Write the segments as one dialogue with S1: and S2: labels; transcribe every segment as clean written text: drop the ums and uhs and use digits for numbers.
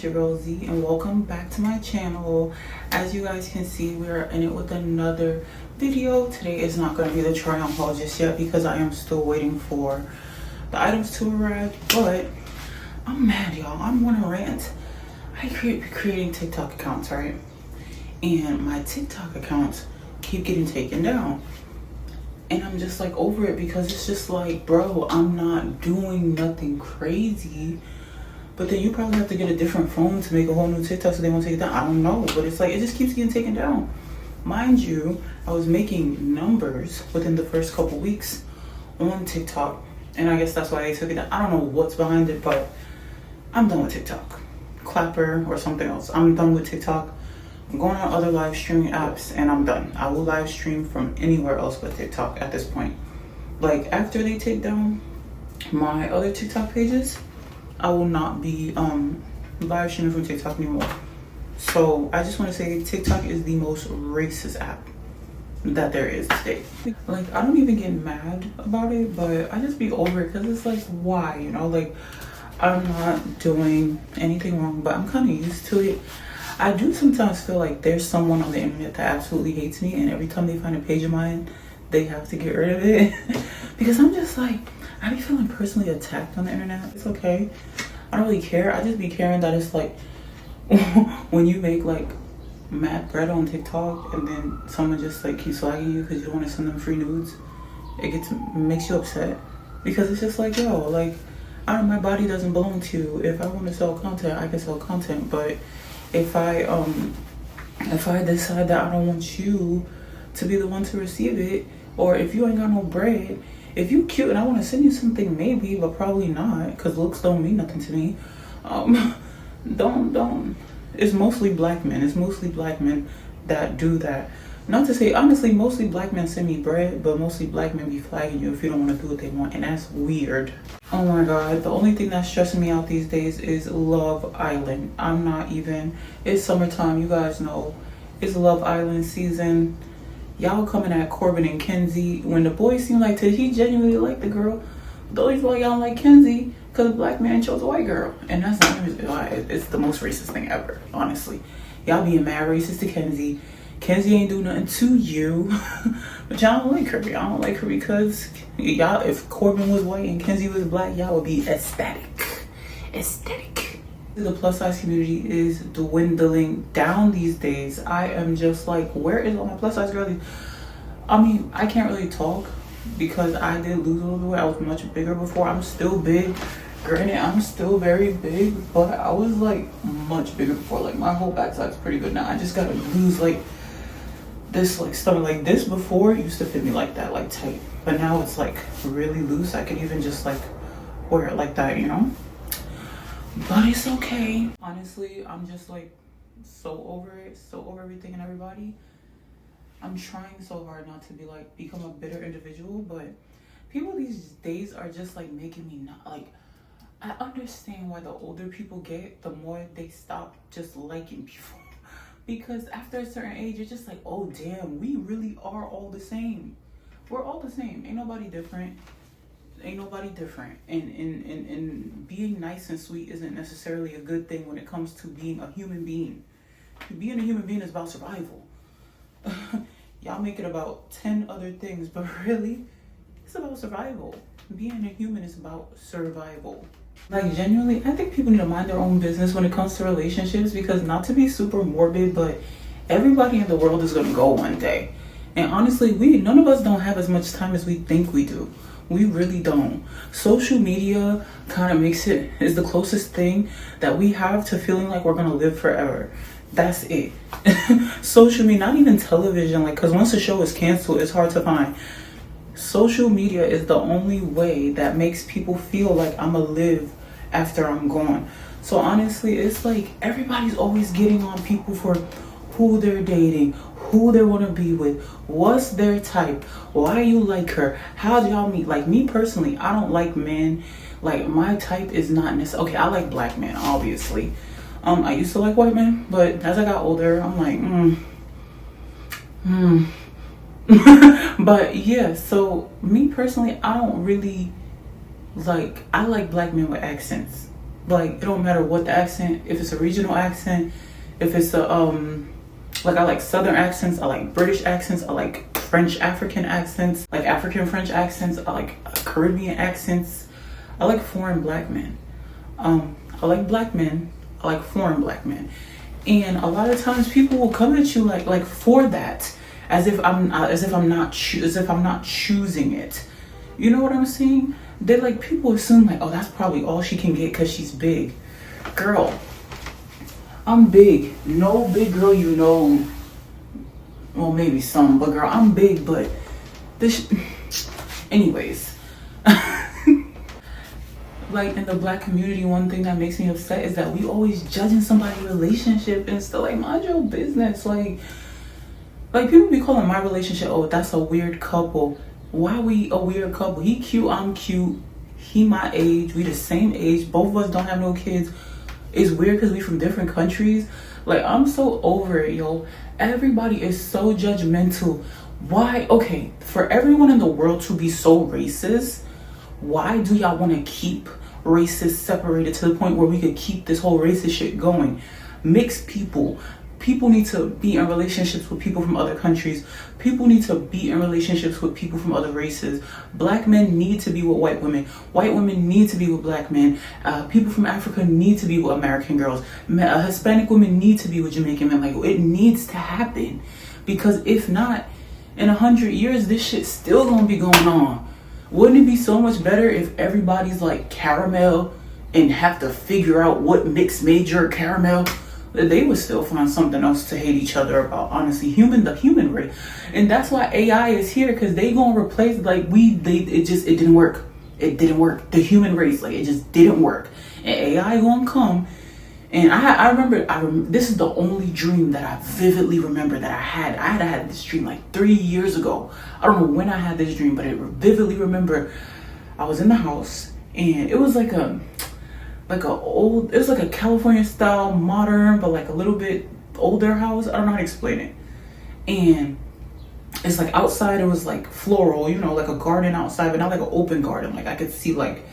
S1: it's your girl Z, and welcome back to my channel. As you guys can see, we are in it with another video. Today is not going to be the try on haul just yet because I am still waiting for the items to arrive, but I'm mad, y'all. I'm on a rant. I creating TikTok accounts, right? And my TikTok accounts keep getting taken down. And I'm just like over it because it's just like, bro, I'm not doing nothing crazy. But then you probably have to get a different phone to make a whole new TikTok so they won't take it down. I don't know, but it's like, it just keeps getting taken down. Mind you, I was making numbers within the first couple weeks on TikTok. And I guess that's why they took it down. I don't know what's behind it, but I'm done with TikTok. Clapper or something else. I'm done with TikTok. I'm going on other live streaming apps and I'm done. I will live stream from anywhere else but TikTok at this point. Like, after they take down my other TikTok pages, I will not be live streaming from TikTok anymore. So I just want to say TikTok is the most racist app that there is today. Like, I don't even get mad about it, but I just be over it because it's like, why? You know, like, I'm not doing anything wrong, but I'm kind of used to it. I do sometimes feel like there's someone on the internet that absolutely hates me, and every time they find a page of mine, they have to get rid of it. Because I'm just like, I be feeling personally attacked on the internet. It's okay. I don't really care. I just be caring that it's like, when you make like mad bread on TikTok and then someone just like keeps flagging you because you don't want to send them free nudes, it makes you upset. Because it's just like, yo, like, my body doesn't belong to you. If I want to sell content, I can sell content, but if I decide that I don't want you to be the one to receive it, or if you ain't got no bread, if you cute and I want to send you something, maybe, but probably not, because looks don't mean nothing to me. Don't. It's mostly black men. It's mostly black men that do that. Not to say, honestly, mostly black men send me bread, but mostly black men be flagging you if you don't want to do what they want, and that's weird. Oh my god, the only thing that's stressing me out these days is Love Island. It's summertime, you guys know. It's Love Island season. Y'all coming at Corbin and Kenzie when the boys seem like he genuinely like the girl. The only reason why y'all don't like Kenzie because a black man chose a white girl, and that's not, it's the most racist thing ever, honestly. Y'all being mad racist to Kenzie. Kenzie ain't do nothing to you, but y'all don't like her. Y'all don't like her because y'all, if Corbin was white and Kenzie was black, y'all would be ecstatic. The plus size community is dwindling down these days. I am just like, where is all my plus size girlies? I mean, I can't really talk because I did lose a little bit. I was much bigger before. I'm still big. Granted, I'm still very big, but I was like much bigger before. Like, my whole backside's pretty good now. I just gotta lose like this, like stomach. Like, this before used to fit me like that, like tight, but now it's like really loose. I could even just like wear it like that, you know. But it's okay. Honestly, I'm just like so over it, so over everything and everybody. I'm trying so hard not to be like become a bitter individual, but people these days are just like making me not like. I understand why the older people get, the more they stop just liking people. Because after a certain age, you're just like, oh damn, we really are all the same. We're all the same. Ain't nobody different. And being nice and sweet isn't necessarily a good thing when it comes to being a human being. Being a human being is about survival. Y'all make it about 10 other things, but really, it's about survival. Being a human is about survival. Like, genuinely, I think people need to mind their own business when it comes to relationships, because not to be super morbid, but everybody in the world is gonna go one day. And honestly, none of us don't have as much time as we think we do. We really don't. Social media kind of is the closest thing that we have to feeling like we're gonna live forever. That's it. Social media, not even television, like, because once a show is canceled, it's hard to find. Social media is the only way that makes people feel like I'm gonna live after I'm gone. So honestly, it's like everybody's always getting on people for who they're dating, who they want to be with, what's their type, why you like her, how'd y'all meet. Like, me personally, I don't like men. Like, my type is not necessarily, okay, I like black men, obviously. I used to like white men, but as I got older, I'm like, But yeah, so me personally, I don't really like, I like black men with accents. Like, it don't matter what the accent, if it's a regional accent, if it's a like, I like Southern accents, I like British accents, I like French African accents, like African French accents, I like Caribbean accents, I like foreign black men. I like black men, I like foreign black men. And a lot of times people will come at you like for that, as if I'm not choosing it. You know what I'm saying? They're like, people assume like, oh, that's probably all she can get because she's big. Girl, I'm big. No big girl, you know. Well, maybe some, but girl, I'm big. But this, anyways. Like, in the black community, one thing that makes me upset is that we always judging somebody's relationship and stuff. Like, mind your business. Like people be calling my relationship, oh, that's a weird couple. Why we a weird couple? He cute, I'm cute. He my age, we the same age. Both of us don't have no kids. It's weird because we from different countries. Like, I'm so over it, yo. Everybody is so judgmental. Why? Okay, for everyone in the world to be so racist, why do y'all want to keep racists separated to the point where we could keep this whole racist shit going? Mixed people. People need to be in relationships with people from other countries. People need to be in relationships with people from other races. Black men need to be with white women. White women need to be with black men. People from Africa need to be with American girls. Hispanic women need to be with Jamaican men. Like, it needs to happen. Because if not, in 100 years, this shit's still gonna be going on. Wouldn't it be so much better if everybody's like caramel and have to figure out what mix made your caramel? They would still find something else to hate each other about. Honestly, the human race. And that's why AI is here, because they gonna replace, like, it didn't work. It didn't work. The human race, like, it just didn't work. And AI gonna come. And I remember this is the only dream that I vividly remember that I had. I had this dream like 3 years ago. I don't know when I had this dream, but I vividly remember I was in the house and it was like a California style modern, but like a little bit older house. I don't know how to explain it. And it's like outside it was like floral, you know, like a garden outside, but not like an open garden. Like I could see like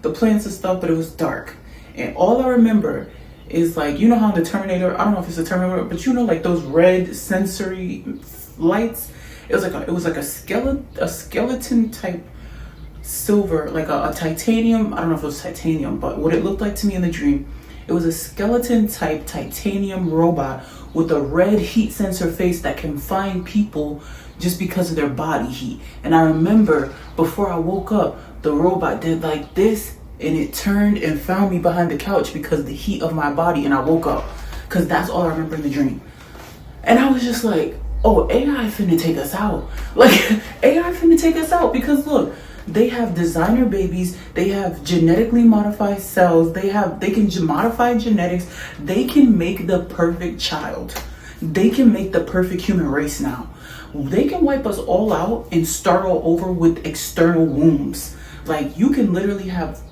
S1: the plants and stuff, but it was dark. And all I remember is, like, you know how the Terminator, I don't know if it's a Terminator, but you know, like those red sensory lights. It was like a skeleton type silver, like a titanium. I don't know if it was titanium, but what it looked like to me in the dream, it was a skeleton type titanium robot with a red heat sensor face that can find people just because of their body heat. And I remember before I woke up, the robot did like this, and it turned and found me behind the couch because of the heat of my body, and I woke up, because that's all I remember in the dream. And I was just like, oh, AI finna take us out. Like, AI finna take us out, because look, they have designer babies, they have genetically modified cells, they can modify genetics, they can make the perfect child. They can make the perfect human race now. They can wipe us all out and start all over with external wombs. Like, you can literally have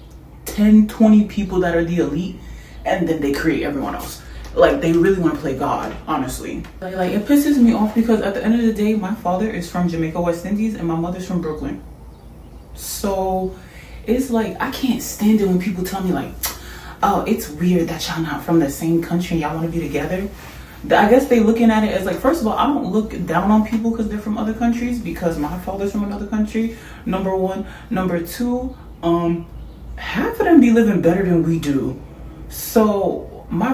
S1: 10, 20 people that are the elite, and then they create everyone else. Like, they really want to play God, honestly. Like, it pisses me off because at the end of the day, my father is from Jamaica, West Indies, and my mother's from Brooklyn. So it's like, I can't stand it when people tell me like, oh, it's weird that y'all not from the same country and y'all want to be together. I guess they looking at it as like, first of all, I don't look down on people because they're from other countries, because my father's from another country, number one. Number two, half of them be living better than we do. So my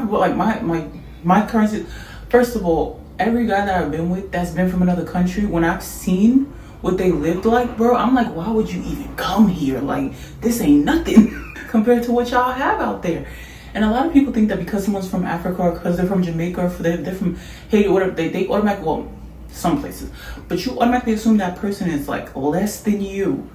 S1: current, first of all, every guy that I've been with that's been from another country, when I've seen what they lived like, bro, I'm like, why would you even come here? Like, this ain't nothing compared to what y'all have out there. And a lot of people think that because someone's from Africa or because they're from Jamaica or they're from Haiti or whatever, they automatically, well, some places, but you automatically assume that person is like less than you.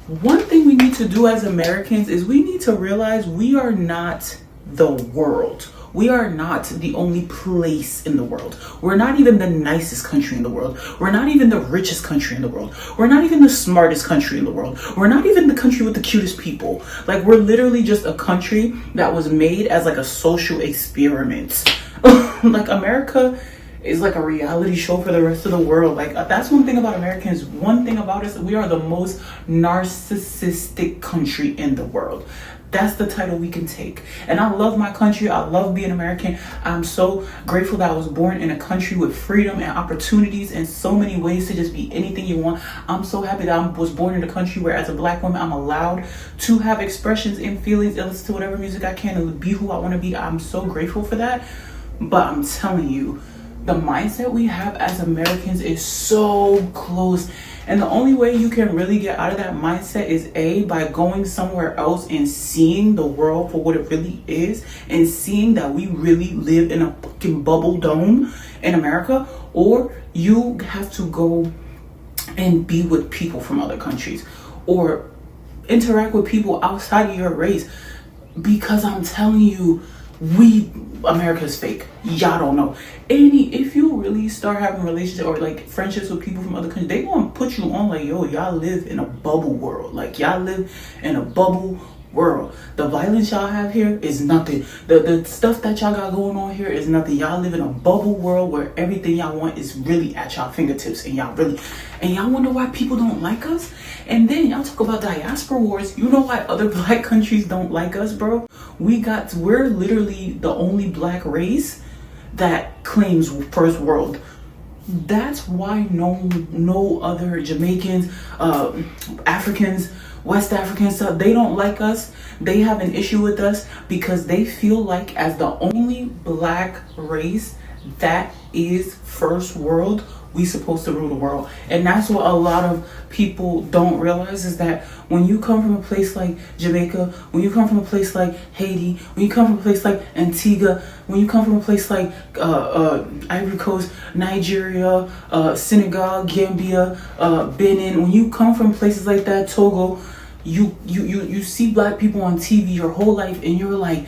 S1: One thing we need to do as Americans is we need to realize we are not the world. We are not the only place in the world. We're not even the nicest country in the world. We're not even the richest country in the world. We're not even the smartest country in the world. We're not even the country with the cutest people. Like, we're literally just a country that was made as like a social experiment. Like, America is like a reality show for the rest of the world. Like, that's one thing about Americans. One thing about us, we are the most narcissistic country in the world. That's the title we can take. And I love my country. I love being American. I'm so grateful that I was born in a country with freedom and opportunities and so many ways to just be anything you want. I'm so happy that I was born in a country where as a black woman, I'm allowed to have expressions and feelings and listen to whatever music I can and be who I want to be. I'm so grateful for that. But I'm telling you, the mindset we have as Americans is so close. And the only way you can really get out of that mindset is by going somewhere else and seeing the world for what it really is and seeing that we really live in a fucking bubble dome in America, or you have to go and be with people from other countries or interact with people outside of your race. Because I'm telling you, America's fake. Y'all don't know. If you really start having relationships or like friendships with people from other countries, they gonna put you on like, yo, y'all live in a bubble world. Like, y'all live in a bubble world. The violence y'all have here is nothing. The stuff that y'all got going on here is nothing. Y'all live in a bubble world where everything y'all want is really at y'all fingertips, and y'all wonder why people don't like us. And then y'all talk about diaspora wars. You know why other black countries don't like us, bro? We're literally the only black race that claims first world. That's why no other Jamaicans, Africans, West Africans, they don't like us. They have an issue with us because they feel like as the only black race that is first world, we supposed to rule the world. And that's what a lot of people don't realize, is that when you come from a place like Jamaica, when you come from a place like Haiti, when you come from a place like Antigua, when you come from a place like Ivory Coast, Nigeria, Senegal, Gambia, Benin, when you come from places like that, Togo, you see black people on TV your whole life, and you're like,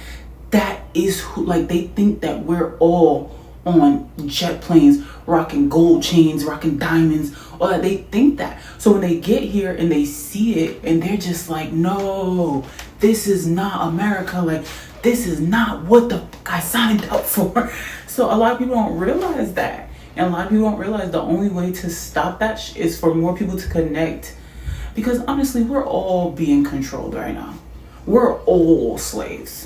S1: that is who, like, they think that we're all on jet planes, rocking gold chains, rocking diamonds, or that they think that. So when they get here and they see it, and they're just like, no, this is not America. Like, this is not what the fuck I signed up for. So a lot of people don't realize that. And a lot of people don't realize the only way to stop that is for more people to connect. Because honestly, we're all being controlled right now. We're all slaves.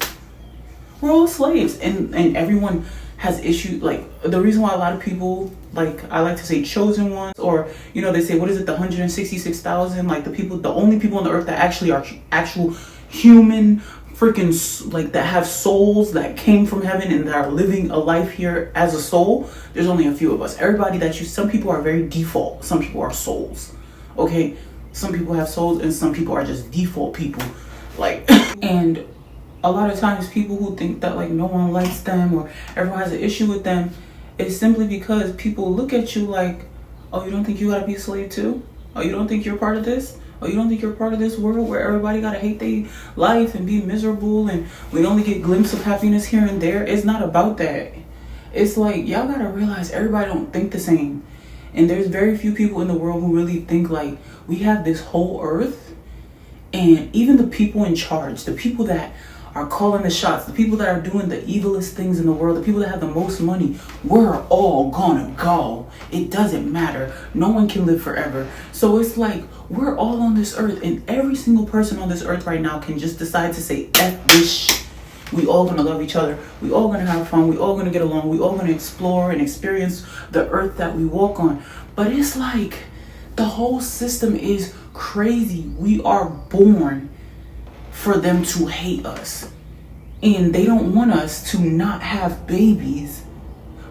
S1: We're all slaves. And everyone has issues. Like, the reason why a lot of people, like, I like to say chosen ones, or, you know, they say, what is it, the 166,000, like the only people on the earth that actually are actual human, freaking, like, that have souls that came from heaven and that are living a life here as a soul. There's only a few of us. Everybody some people are very default. Some people are souls. Okay? Some people have souls and some people are just default people. Like, and a lot of times people who think that, like, no one likes them or everyone has an issue with them, is simply because people look at you like, oh, you don't think you gotta be a slave too? Oh, you don't think you're part of this? Oh, you don't think you're part of this world where everybody gotta hate their life and be miserable and we only get glimpses of happiness here and there? It's not about that. It's like, y'all gotta realize everybody don't think the same. And there's very few people in the world who really think like we have this whole earth, and even the people in charge, the people that are calling the shots, the people that are doing the evilest things in the world, the people that have the most money, we're all gonna go. It doesn't matter. No one can live forever. So it's like, we're all on this earth, and every single person on this earth right now can just decide to say, F this shit. We all gonna love each other. We all gonna have fun. We all gonna get along. We all gonna explore and experience the earth that we walk on. But it's like, the whole system is crazy. We are born for them to hate us, and they don't want us to not have babies,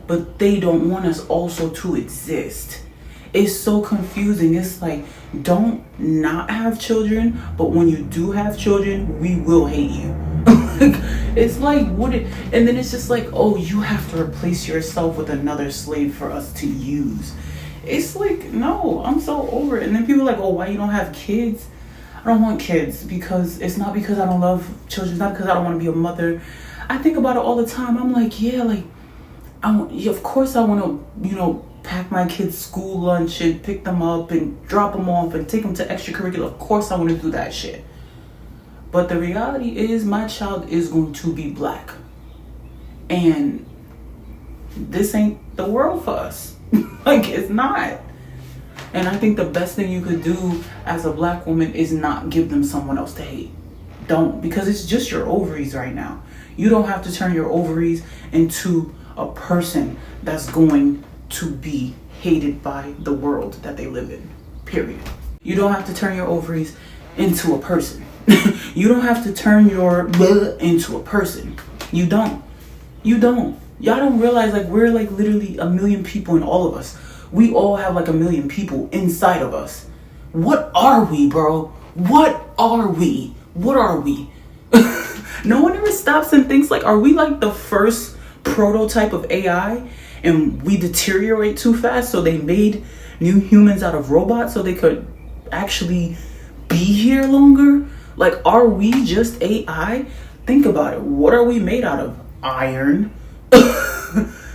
S1: but they don't want us also to exist. It's so confusing. It's like, don't not have children, but when you do have children, we will hate you. It's like, and then it's just like, oh, you have to replace yourself with another slave for us to use. It's like, no, I'm so over it. And then people are like, oh, why you don't have kids? I don't want kids, because it's not because I don't love children. It's not because I don't want to be a mother. I think about it all the time. I'm like, yeah, like, of course I want to, you know, pack my kids' school lunch and pick them up and drop them off and take them to extracurricular. Of course I want to do that shit. But the reality is, my child is going to be black. And this ain't the world for us. Like, it's not. And I think the best thing you could do as a black woman is not give them someone else to hate. don't, because it's just your ovaries right now. You don't have to turn your ovaries into a person that's going to be hated by the world that they live in, period. You don't have to turn your ovaries into a person. You don't have to turn your blood into a person. You don't. Y'all don't realize, like, we're like literally a million people in all of us. We all have like a million people inside of us. What are we, bro? What are we? No one ever stops and thinks, like, are we like the first prototype of AI and we deteriorate too fast, so they made new humans out of robots so they could actually be here longer? Like, are we just AI? Think about it. What are we made out of? Iron.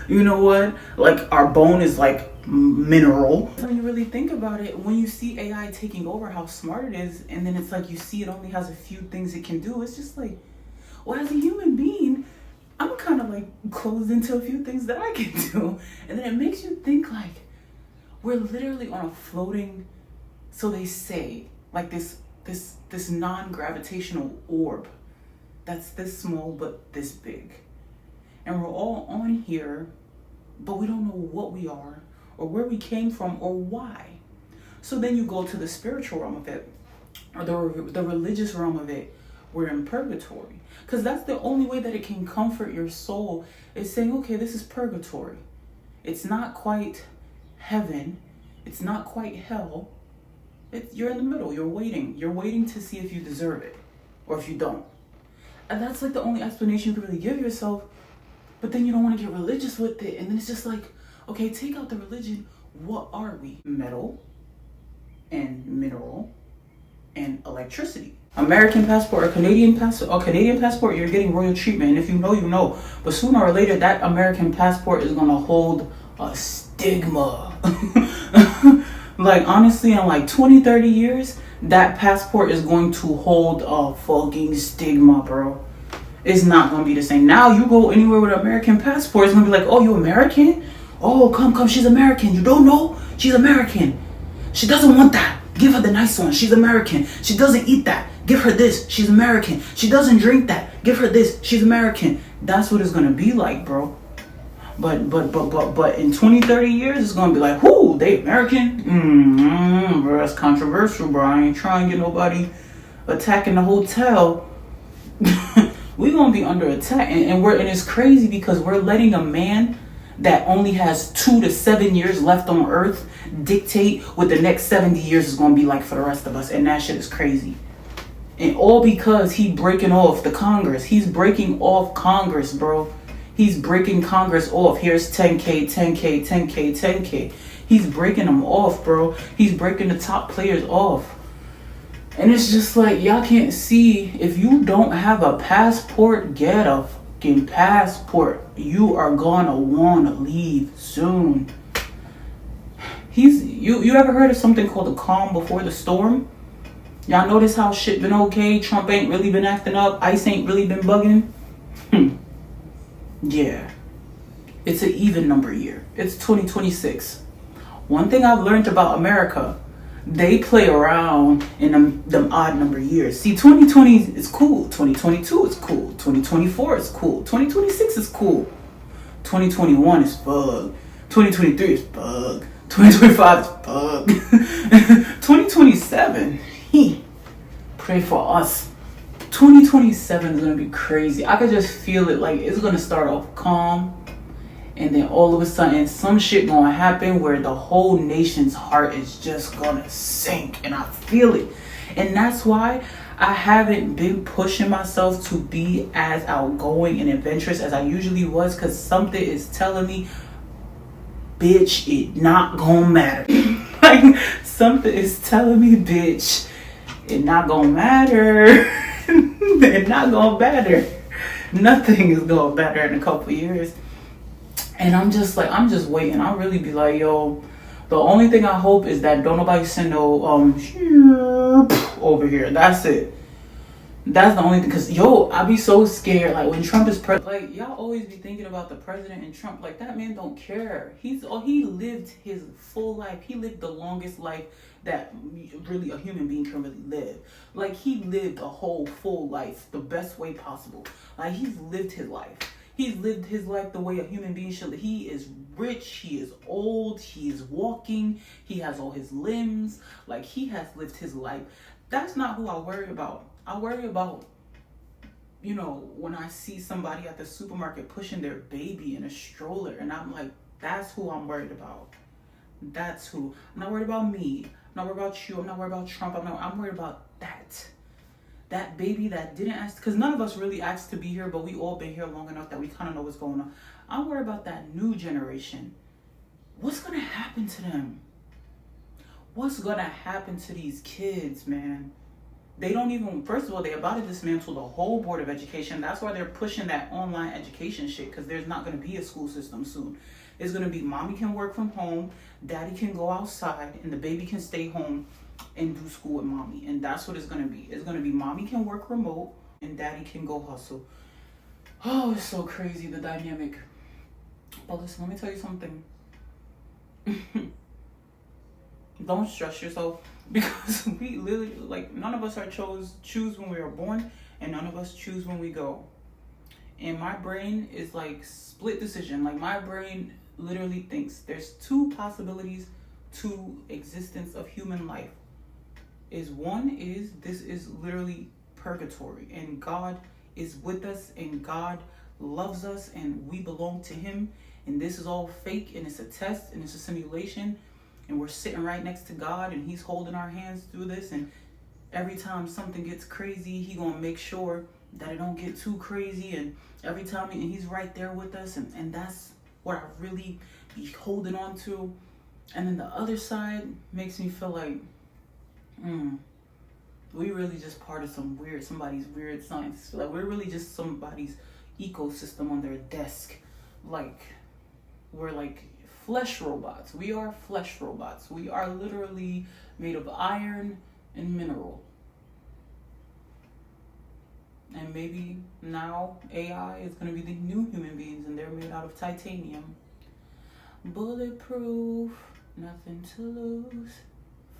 S1: You know what? Like, our bone is like mineral. When you really think about it, when you see AI taking over, how smart it is, and then it's like you see it only has a few things it can do, it's just like, well, as a human being, I'm kind of like closed into a few things that I can do. And then it makes you think, like, we're literally on a floating, so they say, like this non-gravitational orb that's this small but this big. And we're all on here, but we don't know what we are or where we came from or why. So then you go to the spiritual realm of it, or the religious realm of it. We're in purgatory, because that's the only way that it can comfort your soul, is saying, okay, this is purgatory. It's not quite heaven. It's not quite hell. You're in the middle. You're waiting to see if you deserve it or if you don't. And that's like the only explanation you can really give yourself. But then you don't want to get religious with it. And then it's just like, okay, take out the religion. What are we? Metal and mineral and electricity. American passport or Canadian passport, you're getting royal treatment. And if you know, you know. But sooner or later, that American passport is going to hold a stigma. Like, honestly, in like 20, 30 years, that passport is going to hold a fucking stigma, bro. It's not going to be the same. Now you go anywhere with an American passport, it's going to be like, oh, you American? Oh, come, she's American. You don't know? She's American. She doesn't want that. Give her the nice one. She's American. She doesn't eat that. Give her this. She's American. She doesn't drink that. Give her this. She's American. That's what it's going to be like, bro. But in 20, 30 years, it's going to be like, whoo, they American? Bro, that's controversial, bro. I ain't trying to get nobody attacking the hotel. We're going to be under attack. And it's crazy because we're letting a man that only has 2 to 7 years left on earth dictate what the next 70 years is going to be like for the rest of us. And that shit is crazy. And all because he breaking off the Congress. He's breaking off Congress, bro. He's breaking Congress off. Here's 10K, 10K, 10K, 10K. He's breaking them off, bro. He's breaking the top players off. And it's just like, y'all can't see. If you don't have a passport, get a fucking passport. You are gonna wanna leave soon. You ever heard of something called the calm before the storm? Y'all notice how shit been okay? Trump ain't really been acting up. ICE ain't really been bugging. Yeah. It's an even number year. It's 2026. One thing I've learned about America, they play around in them odd number years. See, 2020 is cool. 2022 is cool. 2024 is cool. 2026 is cool. 2021 is bug. 2023 is bug. 2025 is bug. 2027, pray for us. 2027 is going to be crazy. I could just feel it. Like, it's going to start off calm, and then all of a sudden some shit going to happen where the whole nation's heart is just going to sink, and I feel it. And that's why I haven't been pushing myself to be as outgoing and adventurous as I usually was, because something is telling me, bitch, it not gonna matter. Like, something is telling me, bitch, it not gonna matter. It not gonna matter. Nothing is gonna matter in a couple years. And I'm just waiting. I'll really be like, yo, the only thing I hope is that don't nobody send no over here. That's it. That's the only thing. Because, yo, I be so scared. Like, when Trump is president, like, y'all always be thinking about the president and Trump. Like, that man don't care. He lived his full life. He lived the longest life that really a human being can really live. Like, he lived a whole full life the best way possible. Like, he's lived his life. He's lived his life the way a human being should. He is rich, he is old, he is walking, he has all his limbs. Like, he has lived his life. That's not who I worry about. I worry about, you know, when I see somebody at the supermarket pushing their baby in a stroller, and I'm like, that's who I'm worried about. That's who. I'm not worried about me. I'm not worried about you. I'm not worried about Trump. I'm worried about that baby that didn't ask, because none of us really asked to be here, but we all been here long enough that we kind of know what's going on. I'm worried about that new generation. What's gonna happen to them? What's gonna happen to these kids, man? They don't even, first of all, they about to dismantle the whole board of education. That's why they're pushing that online education shit, because there's not going to be a school system soon. It's going to be mommy can work from home, daddy can go outside, and the baby can stay home and do school with mommy. And that's what it's going to be. It's going to be mommy can work remote and daddy can go hustle. Oh, it's so crazy, the dynamic. But listen, let me tell you something. Don't stress yourself, because we literally, like, none of us are choose when we are born, and none of us choose when we go. And my brain is like split decision. Like, my brain literally thinks there's two possibilities to existence of human life. One is this is literally purgatory, and God is with us, and God loves us, and we belong to him, and this is all fake, and it's a test, and it's a simulation, and we're sitting right next to God, and he's holding our hands through this, and every time something gets crazy, he gonna make sure that it don't get too crazy, and every time, and he's right there with us, and that's what I really be holding on to. And then the other side makes me feel like we really just part of somebody's weird science. Like, we're really just somebody's ecosystem on their desk. Like, we're like flesh robots. We are flesh robots. We are literally made of iron and mineral. And maybe now AI is going to be the new human beings, and they're made out of titanium. Bulletproof, nothing to lose.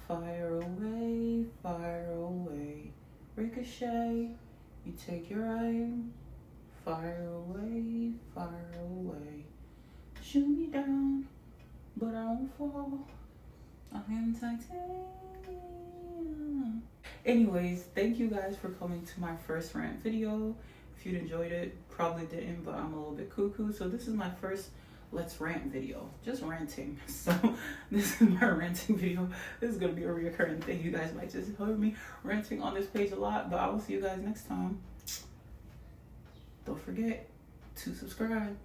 S1: Fire away, fire away. Ricochet, you take your aim. Fire away, fire away. Shoot me down, but I won't fall. I am titanium. Anyways, thank you guys for coming to my first rant video. If you enjoyed it, probably didn't, but I'm a little bit cuckoo. So this is my first let's rant video, just ranting. So this is my ranting video. This is gonna be a reoccurring thing. You guys might just hear me ranting on this page a lot, but I will see you guys next time. Don't forget to subscribe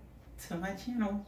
S1: to my channel.